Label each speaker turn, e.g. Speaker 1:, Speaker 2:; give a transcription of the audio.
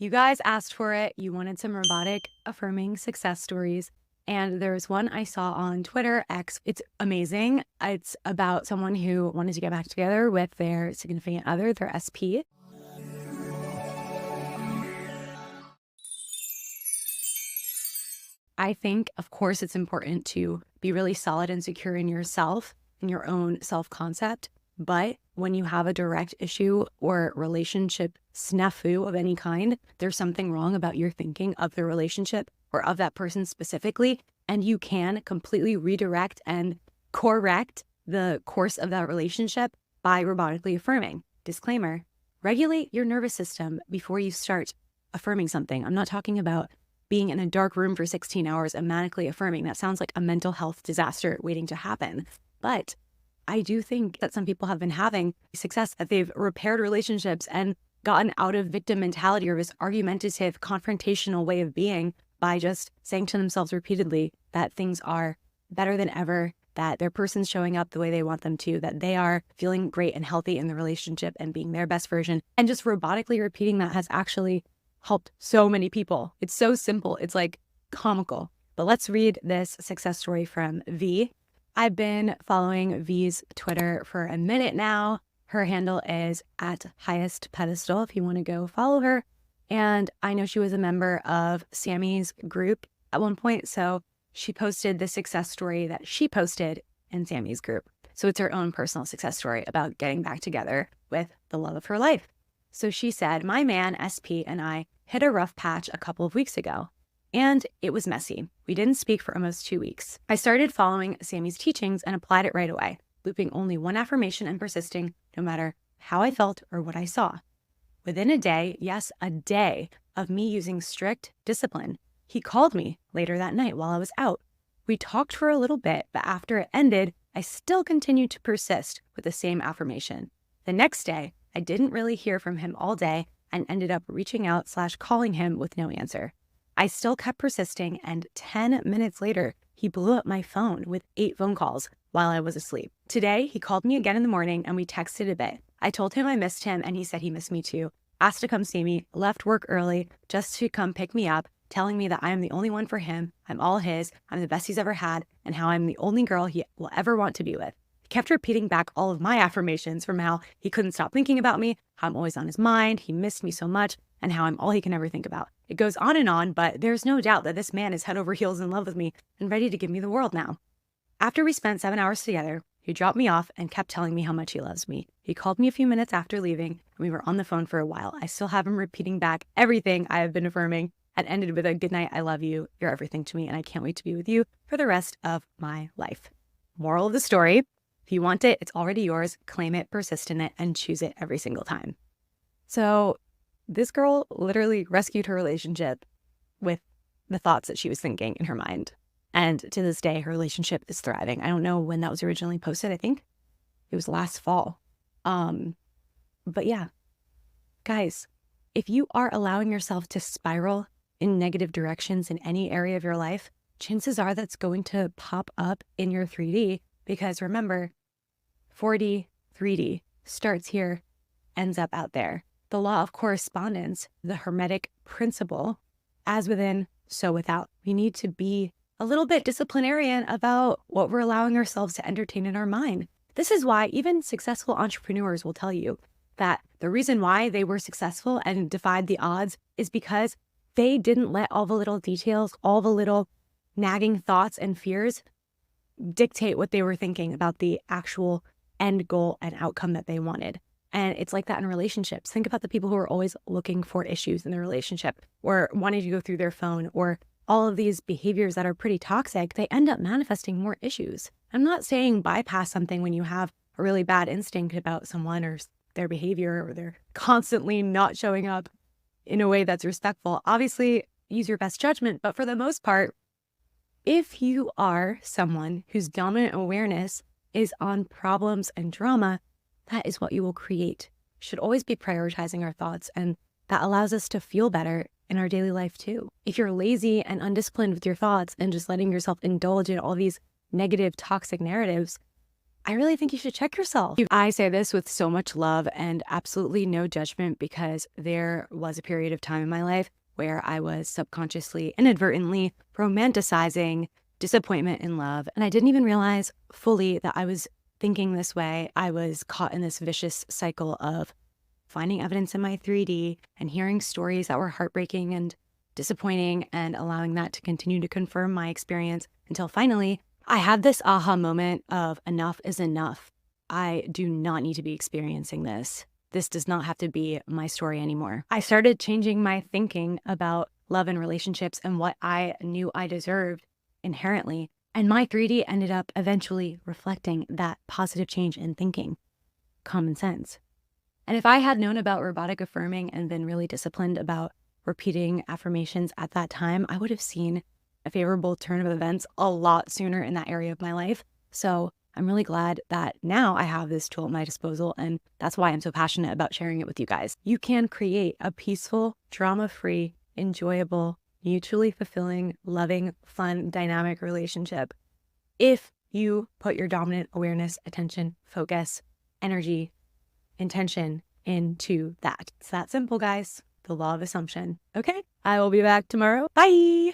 Speaker 1: You guys asked for it. You wanted some robotic affirming success stories. And there's one I saw on Twitter, X. It's amazing. It's about someone who wanted to get back together with their significant other, their SP. I think, of course, it's important to be really solid and secure in yourself and your own self-concept. But when you have a direct issue or relationship snafu of any kind, there's something wrong about your thinking of the relationship or of that person specifically. And you can completely redirect and correct the course of that relationship by robotically affirming. Disclaimer, regulate your nervous system before you start affirming something. I'm not talking about being in a dark room for 16 hours and manically affirming. That sounds like a mental health disaster waiting to happen. But I do think that some people have been having success, that they've repaired relationships and gotten out of victim mentality or this argumentative, confrontational way of being by just saying to themselves repeatedly that things are better than ever, that their person's showing up the way they want them to, that they are feeling great and healthy in the relationship and being their best version. And just robotically repeating that has actually helped so many people. It's so simple. It's like comical. But let's read this success story from V. I've been following V's Twitter for a minute now. Her handle is @highestpedestal if you want to go follow her. And I know she was a member of Sammy's group at one point. So she posted the success story that she posted in Sammy's group. So it's her own personal success story about getting back together with the love of her life. So she said, my man, SP, and I hit a rough patch a couple of weeks ago, and it was messy. We didn't speak for almost 2 weeks. I started following Sammy's teachings and applied it right away, looping only one affirmation and persisting no matter how I felt or what I saw. Within a day, yes, a day of me using strict discipline, he called me later that night while I was out. We talked for a little bit, but after it ended, I still continued to persist with the same affirmation. The next day, I didn't really hear from him all day and ended up reaching out / calling him with no answer. I still kept persisting, and 10 minutes later, he blew up my phone with 8 phone calls while I was asleep. Today, he called me again in the morning and we texted a bit. I told him I missed him and he said he missed me too, asked to come see me, left work early just to come pick me up, telling me that I am the only one for him, I'm all his, I'm the best he's ever had, and how I'm the only girl he will ever want to be with. Kept repeating back all of my affirmations from how he couldn't stop thinking about me, how I'm always on his mind, he missed me so much, and how I'm all he can ever think about. It goes on, but there's no doubt that this man is head over heels in love with me and ready to give me the world now. After we spent 7 hours together, he dropped me off and kept telling me how much he loves me. He called me a few minutes after leaving, and we were on the phone for a while. I still have him repeating back everything I have been affirming and ended with a good night, I love you, you're everything to me, and I can't wait to be with you for the rest of my life. Moral of the story, if you want it, it's already yours. Claim it, persist in it, and choose it every single time. So this girl literally rescued her relationship with the thoughts that she was thinking in her mind. And to this day, her relationship is thriving. I don't know when that was originally posted. I think it was last fall. But yeah, guys, if you are allowing yourself to spiral in negative directions in any area of your life, chances are that's going to pop up in your 3D, because remember, 4D, 3D starts here, ends up out there. The law of correspondence, the Hermetic principle, as within, so without. We need to be a little bit disciplinarian about what we're allowing ourselves to entertain in our mind. This is why even successful entrepreneurs will tell you that the reason why they were successful and defied the odds is because they didn't let all the little details, all the little nagging thoughts and fears dictate what they were thinking about the actual end goal and outcome that they wanted. And it's like that in relationships. Think about the people who are always looking for issues in their relationship or wanting to go through their phone, or all of these behaviors that are pretty toxic. They end up manifesting more issues. I'm not saying bypass something when you have a really bad instinct about someone or their behavior, or they're constantly not showing up in a way that's respectful. Obviously, use your best judgment. But for the most part, if you are someone whose dominant awareness is on problems and drama, that is what you will create. We should always be prioritizing our thoughts, and that allows us to feel better in our daily life too. If you're lazy and undisciplined with your thoughts and just letting yourself indulge in all these negative, toxic narratives, I really think you should check yourself. I say this with so much love and absolutely no judgment, because there was a period of time in my life where I was subconsciously, inadvertently romanticizing disappointment in love. And I didn't even realize fully that I was thinking this way. I was caught in this vicious cycle of finding evidence in my 3D and hearing stories that were heartbreaking and disappointing, and allowing that to continue to confirm my experience until finally I had this aha moment of enough is enough. I do not need to be experiencing this. This does not have to be my story anymore. I started changing my thinking about love and relationships and what I knew I deserved inherently. And my 3D ended up eventually reflecting that positive change in thinking. Common sense. And if I had known about robotic affirming and been really disciplined about repeating affirmations at that time, I would have seen a favorable turn of events a lot sooner in that area of my life. So I'm really glad that now I have this tool at my disposal, and that's why I'm so passionate about sharing it with you guys. You can create a peaceful, drama-free, enjoyable, mutually fulfilling, loving, fun, dynamic relationship if you put your dominant awareness, attention, focus, energy, intention into that. It's that simple, guys. The law of assumption. Okay, I will be back tomorrow. Bye.